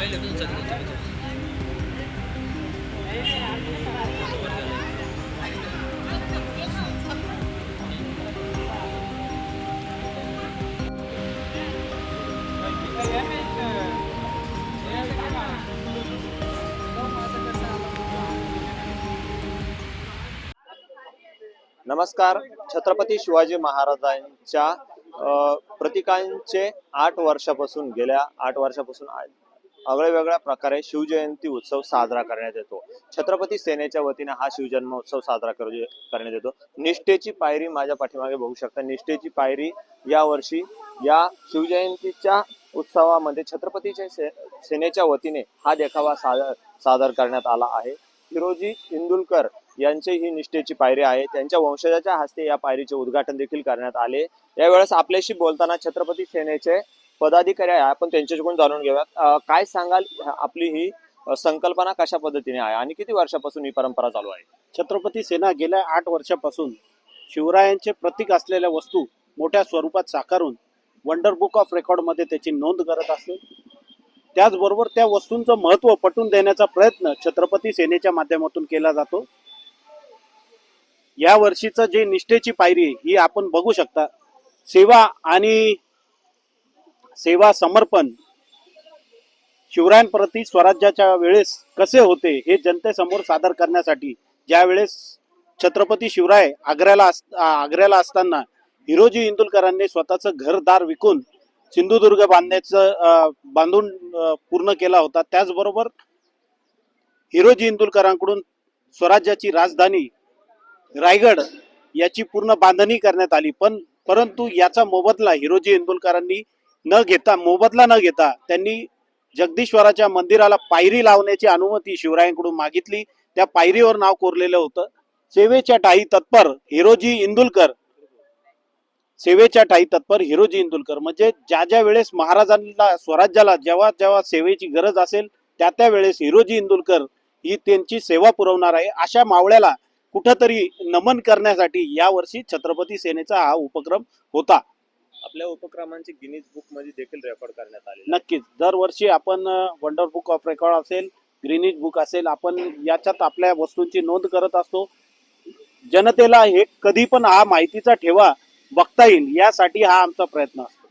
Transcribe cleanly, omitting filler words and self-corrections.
नमस्कार. छत्रपती शिवाजी महाराजांच्या प्रतीकांचे 8 वर्षापासून गेल्या 8 वर्षापासून वेगवेगळ्या प्रकारे शिवजयंती उत्सव साजरा करण्यात येतो. छत्रपती सेनेच्या वतीने हा शिवजन्म उत्सव साजरा करण्यात येतो. निष्ठेची पायरी माझ्या पाठीमागे बघू शकता. निष्ठेची पायरी यावर्षी या शिवजयंतीच्या उत्सवामध्ये छत्रपतीच्या सेनेच्या वतीने हा देखावा सादर करण्यात आला आहे. हिरोजी इंदुलकर यांची ही निष्ठेची पायरी आहे. त्यांच्या वंशजाच्या हस्ते या पायरीचे उद्घाटन देखील करण्यात आले. यावेळेस आपल्याशी बोलताना छत्रपती सेनेचे पदाधिकारी आहे, आपण त्यांच्याकडून जाणून घेऊयात. काय सांगाल, आपली ही संकल्पना कशा पद्धतीने आहे आणि किती वर्षापासून ही परंपरा चालू आहे? छत्रपती सेना गेल्या 8 वर्षापासून शिवरायांचे प्रतीक असलेल्या वस्तू मोठ्या स्वरूपात साकारून वंडर बुक ऑफ रेकॉर्ड मध्ये त्याची नोंद करत असते. त्याचबरोबर त्या वस्तूंचं महत्त्व पटवून देण्याचा प्रयत्न छत्रपती सेनेच्या माध्यमातून केला जातो. या वर्षीचं जे निष्ठेची पायरी ही आपण बघू शकता. सेवा आणि सेवा समर्पण शिवरायांप्रती स्वराज्याच्या वेळेस कसे होते हे जनतेसमोर सादर करण्यासाठी ज्या वेळेस छत्रपती शिवराय आग्र्याला असताना हिरोजी इंदुलकरांनी स्वतःचं घरदार विकून सिंधुदुर्ग बांधून पूर्ण केला होता. त्याचबरोबर हिरोजी इंदुलकरांकडून स्वराज्याची राजधानी रायगड याची पूर्ण बांधणी करण्यात आली. परंतु याचा मोबदला हिरोजी इंदुलकरांनी मोबदला न घेता त्यांनी जगदीश्वराच्या मंदिराला पायरी लावण्याची अनुमती शिवरायांकडून मागितली. त्या पायरीवर नाव कोरलेलं होतं सेवेच्या ठायी तत्पर हिरोजी इंदुलकर. सेवेच्या ठायी तत्पर हिरोजी इंदुलकर म्हणजे ज्या वेळेस महाराजांना स्वराज्याला जेव्हा सेवेची गरज असेल त्या वेळेस हिरोजी इंदुलकर ही त्यांची सेवा पुरवणार आहे. अशा मावळ्याला कुठंतरी नमन करण्यासाठी यावर्षी छत्रपती सेनेचा हा उपक्रम होता. आपल्या उपक्रमांचे गिनीज बुक मध्ये देखील रेकॉर्ड करण्यात आले. नक्कीच दरवर्षी आपण वंडर बुक ऑफ रेकॉर्ड असेल, ग्रीनिज बुक असेल, आपण याच्यात आपल्या वस्तूंची नोंद करत असतो. जनतेला हे कधी पण हा माहितीचा ठेवा बघता येईल यासाठी हा आमचा प्रयत्न असतो.